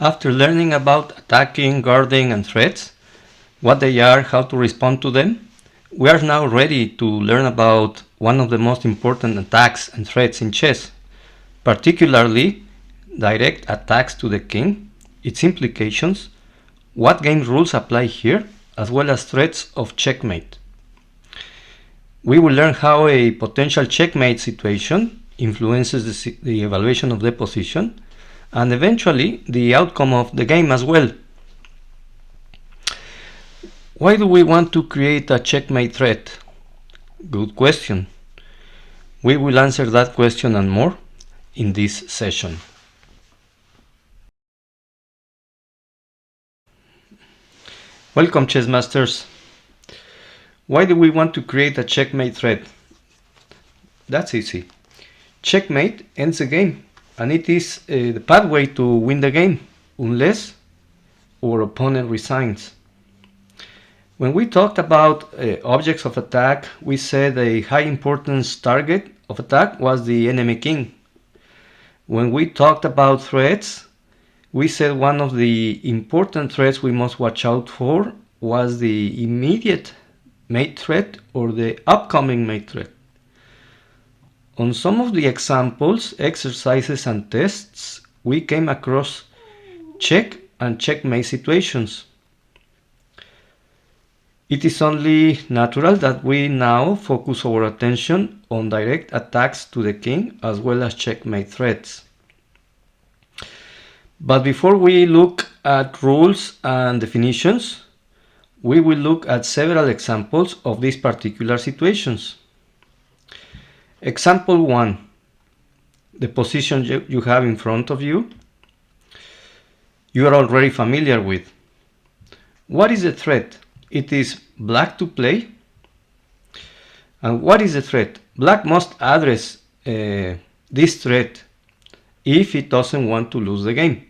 After learning about attacking, guarding and threats, what they are, how to respond to them, we are now ready to learn about one of the most important attacks and threats in chess, particularly direct attacks to the king, its implications, what game rules apply here, as well as threats of checkmate. We will learn how a potential checkmate situation influences the evaluation of the position, and eventually the outcome of the game as well. Why do we want to create a checkmate threat? Good question. We will answer that question and more in this session. Welcome, chess masters. Why do we want to create a checkmate threat? That's easy. Checkmate ends a game, and it is the pathway to win the game, unless our opponent resigns. When we talked about objects of attack, we said a high importance target of attack was the enemy king. When we talked about threats, we said one of the important threats we must watch out for was the immediate mate threat or the upcoming mate threat. On some of the examples, exercises and tests, we came across check and checkmate situations. It is only natural that we now focus our attention on direct attacks to the king as well as checkmate threats. But before we look at rules and definitions, we will look at several examples of these particular situations. Example 1. The position you have in front of you, you are already familiar with. What is the threat? It is black to play. And what is the threat? Black must address this threat if it doesn't want to lose the game.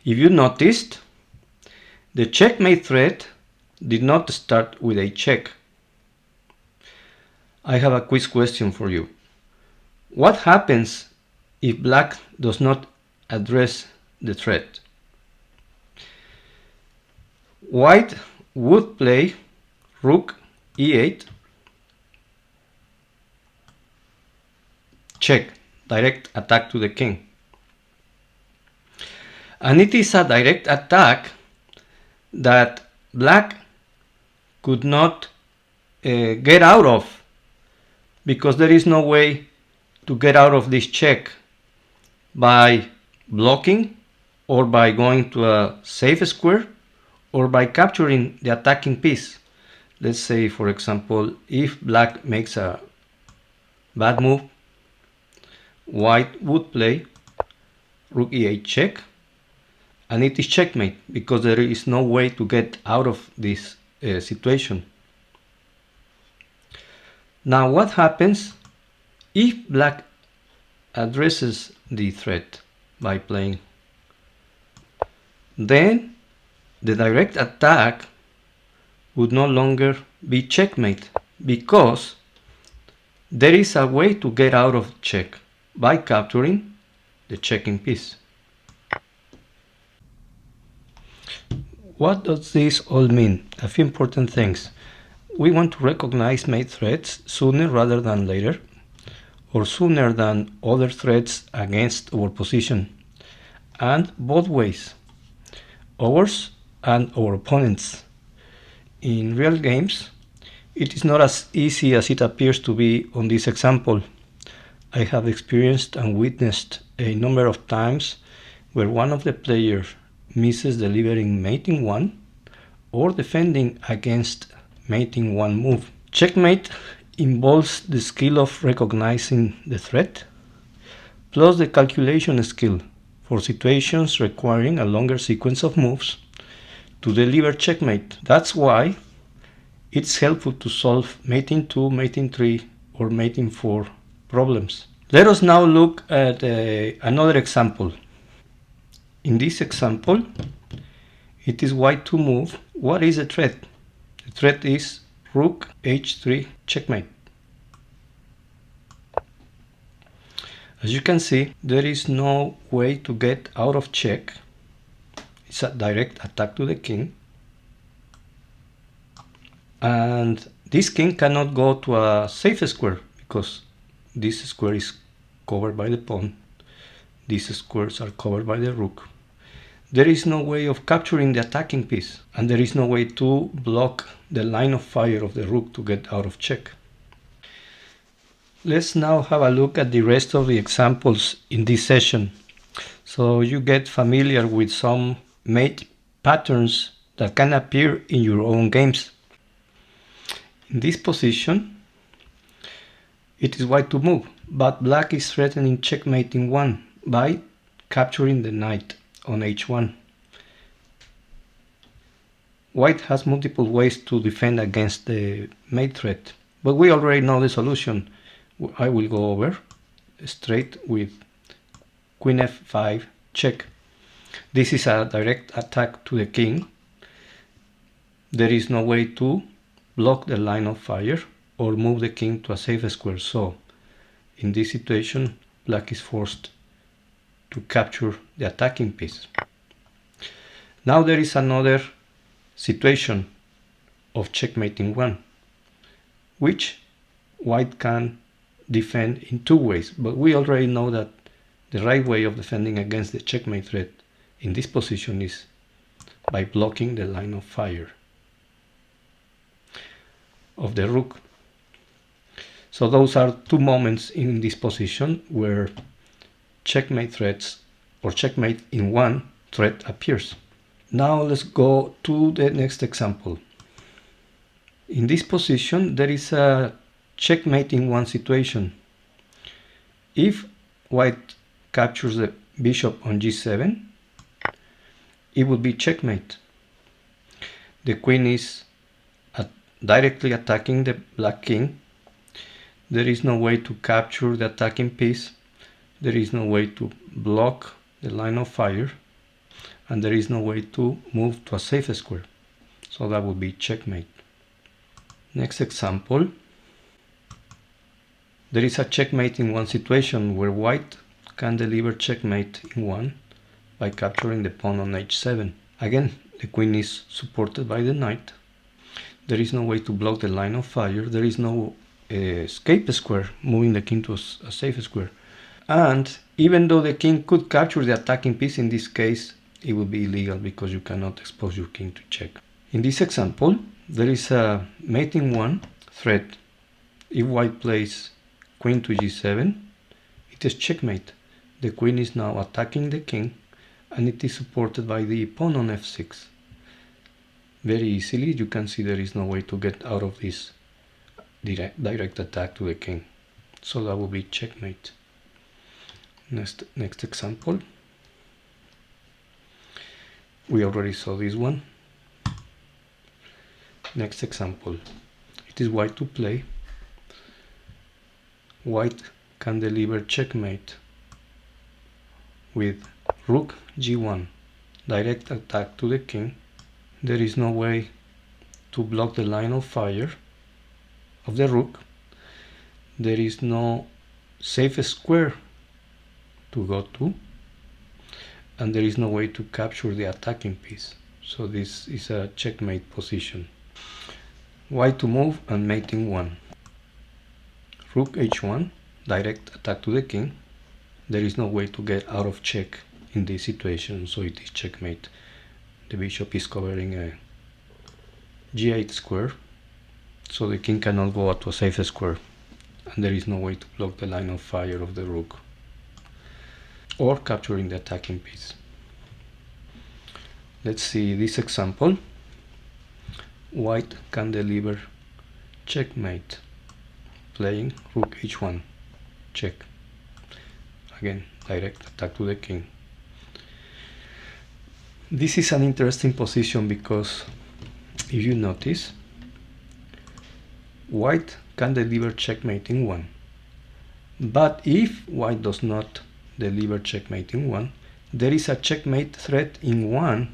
If you noticed, the checkmate threat did not start with a check. I have a quiz question for you. What happens if black does not address the threat? White would play rook e8, check, direct attack to the king. And it is a direct attack that black could not get out of, because there is no way to get out of this check by blocking or by going to a safe square or by capturing the attacking piece. Let's say, for example, if black makes a bad move, white would play rook e8 check, and it is checkmate because there is no way to get out of this situation. Now what happens if black addresses the threat by playing? Then the direct attack would no longer be checkmate, because there is a way to get out of check by capturing the checking piece. What does this all mean? A few important things. We want to recognize mate threats sooner rather than later, or sooner than other threats against our position, and both ways, ours and our opponents. In real games, it is not as easy as it appears to be on this example. I have experienced and witnessed a number of times where one of the players misses delivering mating 1 or defending against mating 1 move. Checkmate involves the skill of recognizing the threat, plus the calculation skill for situations requiring a longer sequence of moves to deliver checkmate. That's why it's helpful to solve mating 2, mating 3 or mating 4 problems. Let us now look at another example. In this example, it is white to move. What is the threat? The threat is rook h3 checkmate. As you can see, there is no way to get out of check. It's a direct attack to the king. And this king cannot go to a safe square because this square is covered by the pawn. These squares are covered by the rook. There is no way of capturing the attacking piece, and there is no way to block the line of fire of the rook to get out of check. Let's now have a look at the rest of the examples in this session, so you get familiar with some mate patterns that can appear in your own games. In this position, it is white to move, but black is threatening checkmate in 1 by capturing the knight on h1. White has multiple ways to defend against the mate threat, but we already know the solution. I will go over straight with queen f5 check. This is a direct attack to the king. There is no way to block the line of fire or move the king to a safe square, so in this situation black is forced to capture the attacking piece. Now there is another situation of checkmating 1, which white can defend in 2 ways, but we already know that the right way of defending against the checkmate threat in this position is by blocking the line of fire of the rook. So those are 2 moments in this position where checkmate threats or checkmate in 1 threat appears. Now let's go to the next example. In this position there is a checkmate in 1 situation. If white captures the bishop on g7, it would be checkmate. The queen is directly attacking the black king. There is no way to capture the attacking piece. There is no way to block the line of fire, and there is no way to move to a safe square. So that would be checkmate. Next example. There is a checkmate in 1 situation where white can deliver checkmate in 1 by capturing the pawn on h7. Again, the queen is supported by the knight. There is no way to block the line of fire. There is no escape square moving the king to a safe square. And even though the king could capture the attacking piece, in this case it would be illegal because you cannot expose your king to check. In this example, there is a mate in 1 threat. If white plays queen to g7, it is checkmate. The queen is now attacking the king, and it is supported by the pawn on f6. Very easily you can see there is no way to get out of this direct attack to the king. So that will be checkmate. Next example. We already saw this one. Next example. It is white to play. White can deliver checkmate with rook g1, direct attack to the king. There is no way to block the line of fire of the rook. There is no safe square to go to, and there is no way to capture the attacking piece. So this is a checkmate position. White to move and mating 1. Rook h1, direct attack to the king. There is no way to get out of check in this situation, so it is checkmate. The bishop is covering a g8 square, so the king cannot go out to a safe square, and there is no way to block the line of fire of the rook or capturing the attacking piece. Let's see this example. White can deliver checkmate playing rook h1 check. Again, direct attack to the king. This is an interesting position because if you notice, white can deliver checkmate in 1, but if white does not deliver checkmate in 1, there is a checkmate threat in 1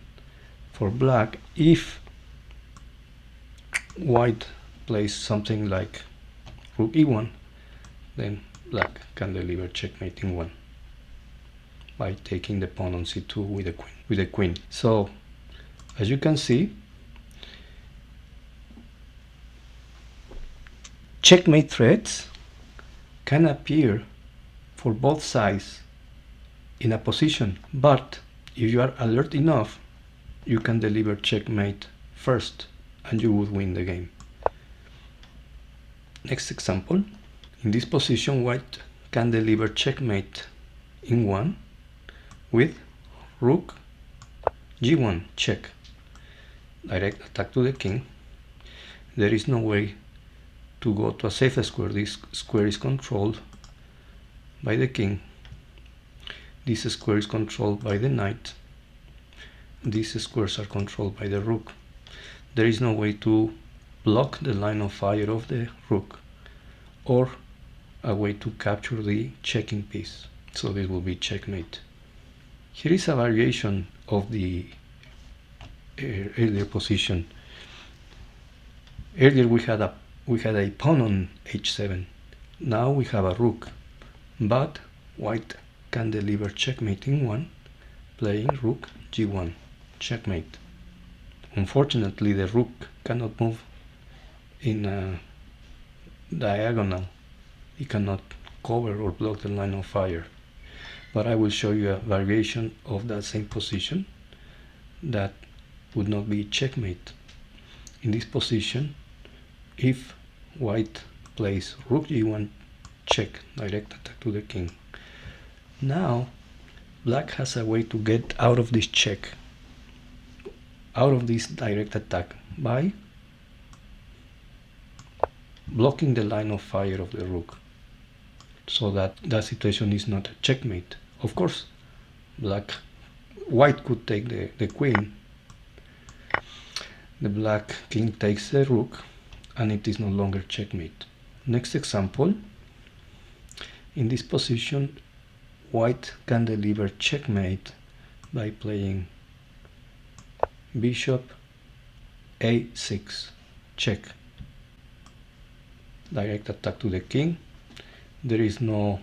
for black if white plays something like rook e1. Then black can deliver checkmate in 1 by taking the pawn on c2 with the queen. So as you can see, checkmate threats can appear for both sides in a position, but if you are alert enough, you can deliver checkmate first and you would win the game. Next example, in this position white can deliver checkmate in 1 with rook g1 check, direct attack to the king. There is no way to go to a safe square. This square is controlled by the king, this square is controlled by the knight, these squares are controlled by the rook. There is no way to block the line of fire of the rook or a way to capture the checking piece, so this will be checkmate. Here is a variation of the earlier position. Earlier we had a pawn on h7, now we have a rook, but white can deliver checkmate in 1 playing rook g1 checkmate. Unfortunately the rook cannot move in a diagonal, it cannot cover or block the line of fire, but I will show you a variation of that same position that would not be checkmate. In this position, if white plays rook g1 check, direct attack to the king, now black has a way to get out of this check, out of this direct attack, by blocking the line of fire of the rook, so that that situation is not a checkmate. Of course, white could take the queen, the black king takes the rook, and it is no longer checkmate. Next example, in this position white can deliver checkmate by playing bishop a6 check, direct attack to the king. There is no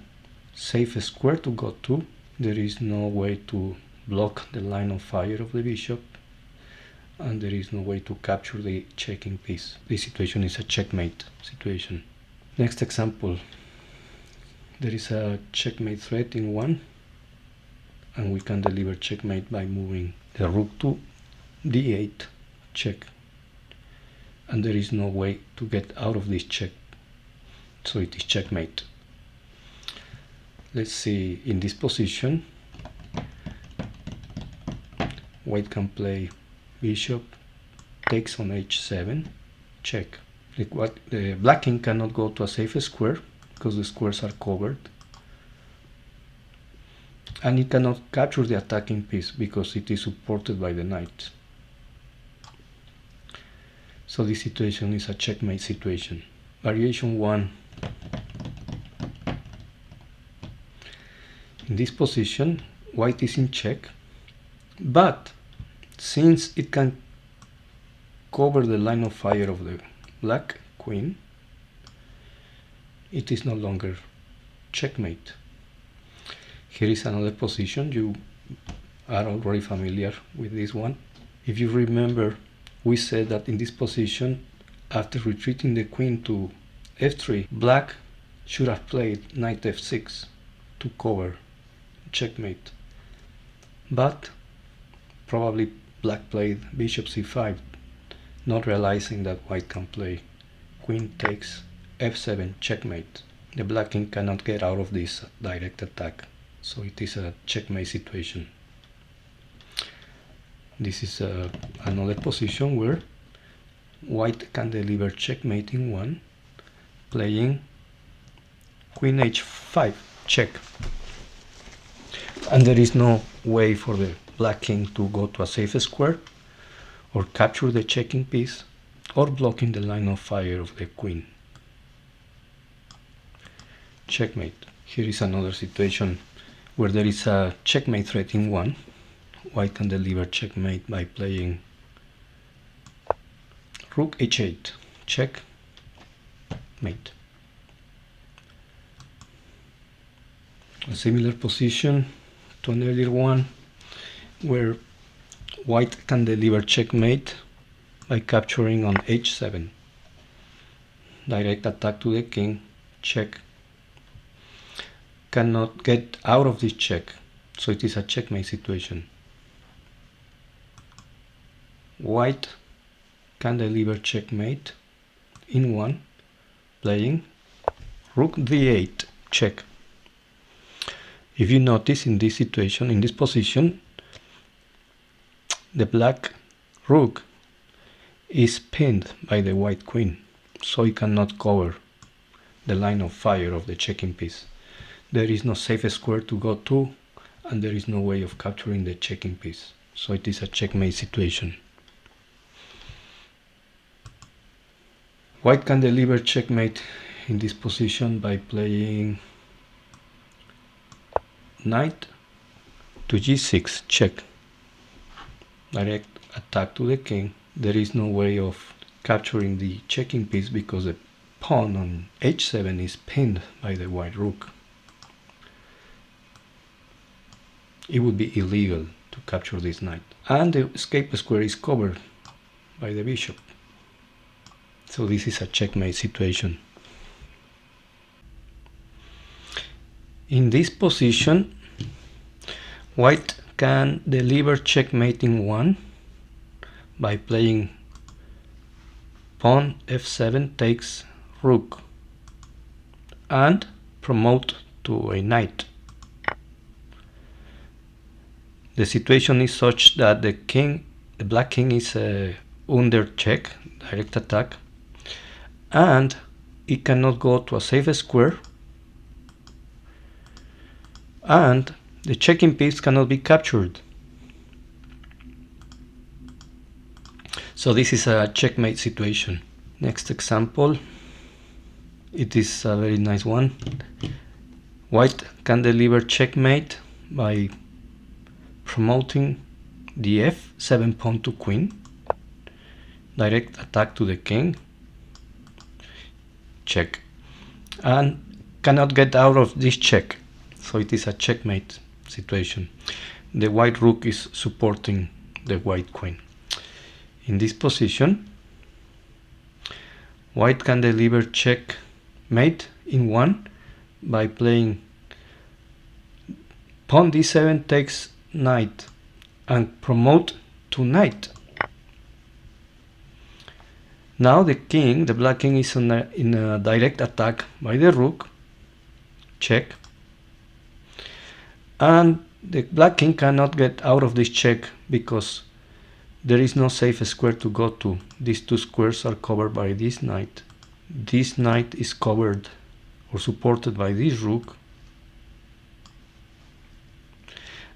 safe square to go to, there is no way to block the line of fire of the bishop, and there is no way to capture the checking piece. This situation is a checkmate situation. Next example, there is a checkmate threat in 1 and we can deliver checkmate by moving the rook to d8 check, and there is no way to get out of this check, so it is checkmate. Let's see, in this position white can play bishop takes on h7 check. The black king cannot go to a safe square because the squares are covered, and it cannot capture the attacking piece because it is supported by the knight. So this situation is a checkmate situation. Variation 1. In this position white is in check, but since it can cover the line of fire of the black queen, it is no longer checkmate. Here is another position, you are already familiar with this one. If you remember, we said that in this position, after retreating the queen to f3, black should have played knight f6 to cover checkmate, but probably black played bishop c5, not realizing that white can play queen takes f7 checkmate. The black king cannot get out of this direct attack, so it is a checkmate situation. This is another position where white can deliver checkmate in 1 playing queen h5 check, and there is no way for the black king to go to a safe square or capture the checking piece or blocking the line of fire of the queen. Checkmate. Here is another situation where there is a checkmate threat in 1. White can deliver checkmate by playing rook h8 check mate. A similar position to an earlier one, where white can deliver checkmate by capturing on h7. Direct attack to the king, check. Cannot get out of this check, so it is a checkmate situation. White can deliver checkmate in one, playing rook d8, check. If you notice, in this situation, in this position, the black rook is pinned by the white queen, so it cannot cover the line of fire of the checking piece. There is no safe square to go to, and there is no way of capturing the checking piece, so it is a checkmate situation. White can deliver checkmate in this position by playing knight to g6, check. Direct attack to the king. There is no way of capturing the checking piece because the pawn on h7 is pinned by the white rook. It would be illegal to capture this knight. And the escape square is covered by the bishop. So this is a checkmate situation. In this position, white can deliver checkmate in one by playing pawn f7 takes rook and promote to a knight. The situation is such that the black king is under check, direct attack, and it cannot go to a safe square, and the checking piece cannot be captured. So this is a checkmate situation. Next example, it is a very nice one. White can deliver checkmate by promoting the f7 pawn to queen, direct attack to the king, check, and cannot get out of this check, so it is a checkmate situation. The white rook is supporting the white queen. In this position, white can deliver checkmate in one by playing pawn d7 takes knight and promote to knight. Now the black king is in a direct attack by the rook, check, and the black king cannot get out of this check because there is no safe square to go to. These two squares are covered by this knight. This knight is covered or supported by this rook,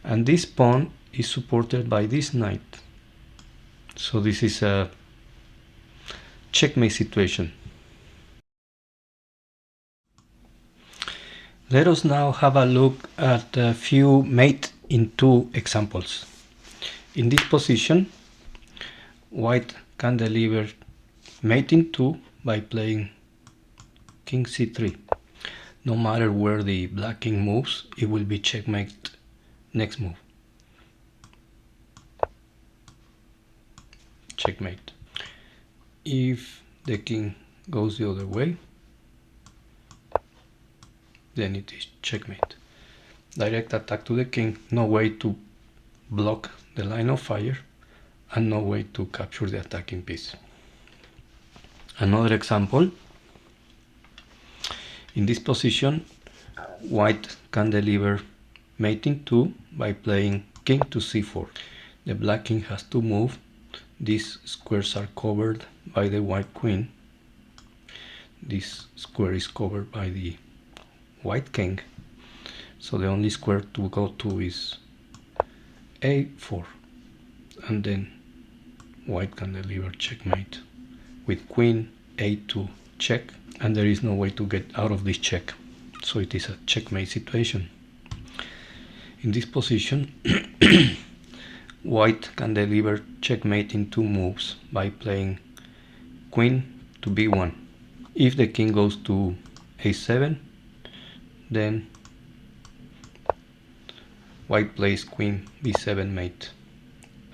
and this pawn is supported by this knight. So this is a checkmate situation. Let us now have a look at a few mate in two examples. In this position, white can deliver mate in two by playing king c3. No matter where the black king moves, it will be checkmate next move. Checkmate. If the king goes the other way, then it is checkmate. Direct attack to the king, no way to block the line of fire and no way to capture the attacking piece. Another example, in this position, white can deliver mate in two by playing king to c4. The black king has to move. These squares are covered by the white queen. This square is covered by the white king, so the only square to go to is a4, and then white can deliver checkmate with queen a2 check, and there is no way to get out of this check, so it is a checkmate situation. In this position, white can deliver checkmate in two moves by playing queen to b1. If the king goes to a7, then white plays queen b7 mate,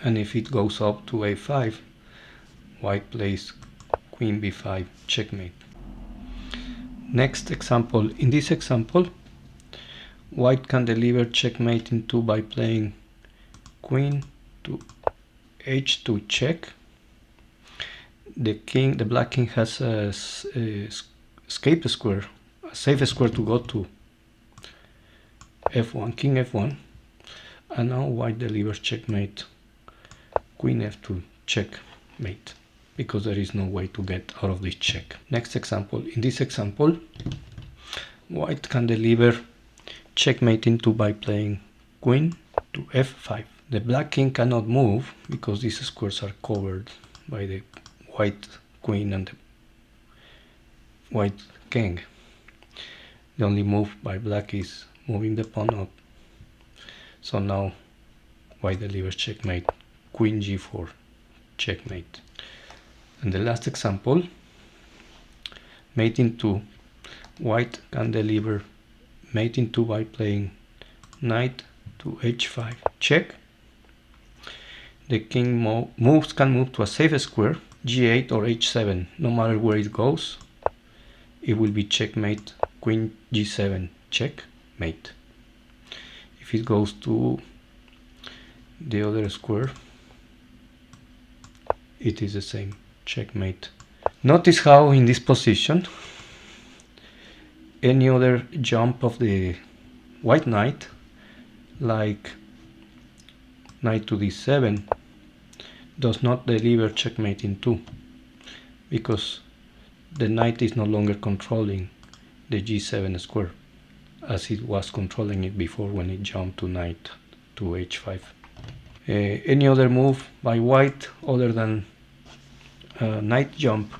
and if it goes up to a5, white plays queen b5 checkmate. Next example. In this example, white can deliver checkmate in 2 by playing queen to h2 check. The black king has a escape square, a safe square to go to f1, king f1, and now white delivers checkmate, queen f2 checkmate, because there is no way to get out of this check. Next example. In this example, white can deliver checkmate in 2 by playing queen to f5. The black king cannot move because these squares are covered by the white queen and the white king. The only move by black is moving the pawn up. So now white delivers checkmate, queen g4 checkmate. And the last example, mate in 2. White can deliver mate in 2 by playing knight to h5 check. The king can move to a safe square, g8 or h7. No matter where it goes, it will be checkmate, queen g7 checkmate. If it goes to the other square, it is the same, checkmate. Notice how in this position any other jump of the white knight, like knight to d7, does not deliver checkmate in 2, because the knight is no longer controlling the g7 square as it was controlling it before when it jumped to knight to h5. Any other move by white other than knight jump,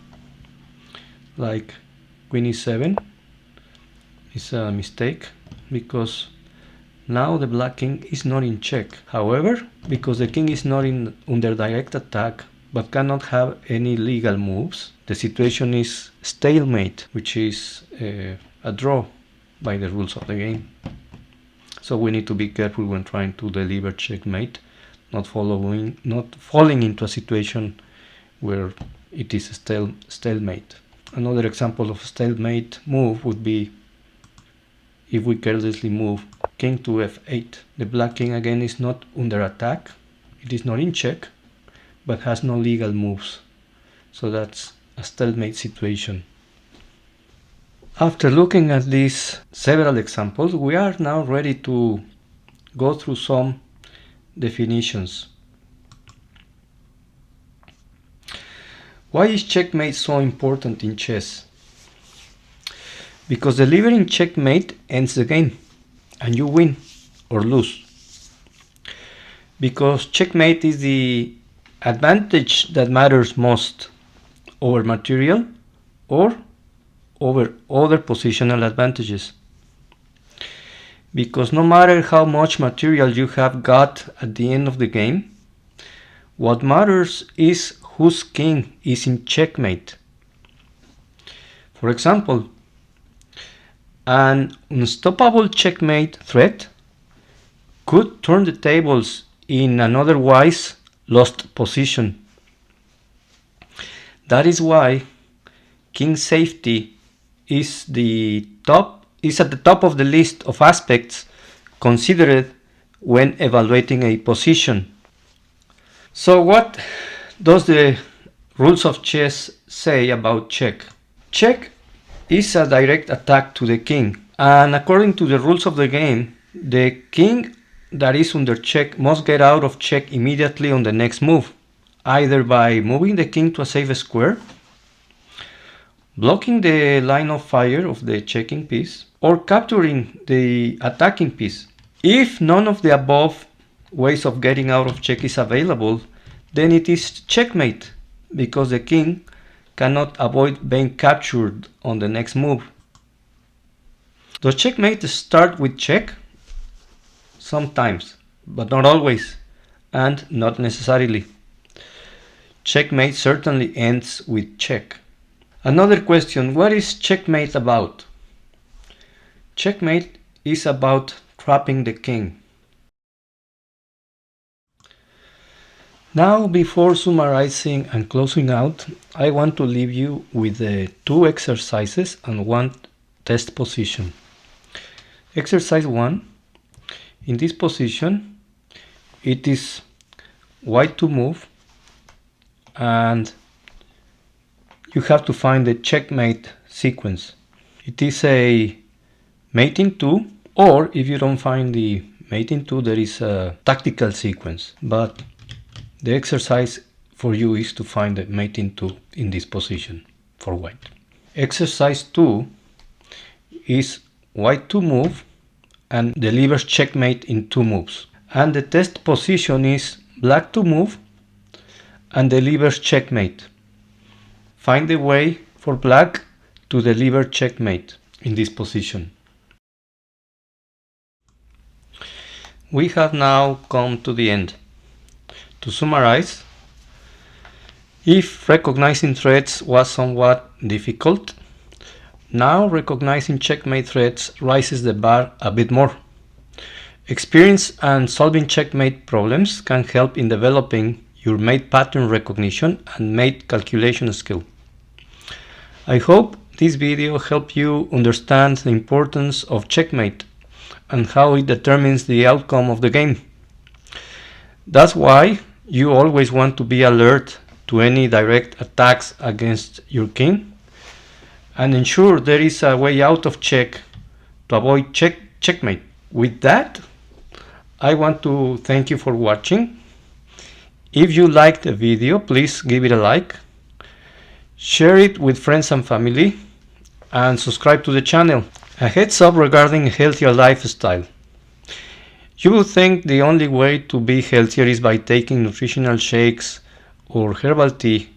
like queen e7, is a mistake, because now the black king is not in check. However, because the king is not under direct attack but cannot have any legal moves, the situation is stalemate, which is a draw by the rules of the game. So we need to be careful when trying to deliver checkmate, not falling into a situation where it is a stalemate. Another example of a stalemate move would be if we carelessly move king to f8. The black king again is not under attack, it is not in check, but has no legal moves. So that's a stalemate situation. After looking at these several examples, we are now ready to go through some definitions. Why is checkmate so important in chess? Because delivering checkmate ends the game and you win or lose. Because checkmate is the advantage that matters most over material or over other positional advantages. Because no matter how much material you have got at the end of the game, what matters is whose king is in checkmate. For example, an unstoppable checkmate threat could turn the tables in an otherwise lost position. That is why king safety is at the top of the list of aspects considered when evaluating a position. So what does the rules of chess say about check? Check is a direct attack to the king, and according to the rules of the game, the king that is under check must get out of check immediately on the next move, either by moving the king to a safe square, blocking the line of fire of the checking piece, or capturing the attacking piece. If none of the above ways of getting out of check is available, then it is checkmate, because the king cannot avoid being captured on the next move. Does checkmate start with check? Sometimes, but not always, and not necessarily. Checkmate certainly ends with check. Another question, what is checkmate about? Checkmate is about trapping the king. Now, before summarizing and closing out, I want to leave you with 2 exercises and 1 test position. Exercise 1. In this position, it is white to move, and you have to find the checkmate sequence. It is a mating 2, or if you don't find the mating 2, there is a tactical sequence. But the exercise for you is to find the mating 2 in this position for white. Exercise 2 is white to move and delivers checkmate in 2 moves. And the test position is black to move and delivers checkmate. Find the way for black to deliver checkmate in this position. We have now come to the end. To summarize, if recognizing threats was somewhat difficult, now recognizing checkmate threats raises the bar a bit more. Experience and solving checkmate problems can help in developing your mate pattern recognition and mate calculation skill. I hope this video helped you understand the importance of checkmate and how it determines the outcome of the game. That's why you always want to be alert to any direct attacks against your king and ensure there is a way out of check to avoid checkmate. With that, I want to thank you for watching. If you liked the video, please give it a like, share it with friends and family, and subscribe to the channel. A heads up regarding a healthier lifestyle. You would think the only way to be healthier is by taking nutritional shakes or herbal tea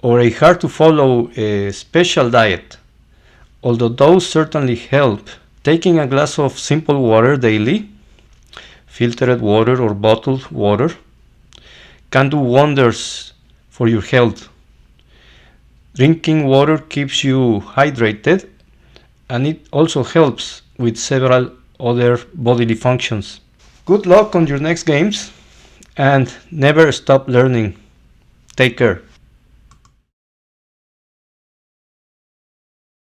or a hard to follow special diet. Although those certainly help, taking a glass of simple water daily, filtered water or bottled water, can do wonders for your health. Drinking water keeps you hydrated, and it also helps with several other bodily functions. Good luck on your next games, and never stop learning. Take care.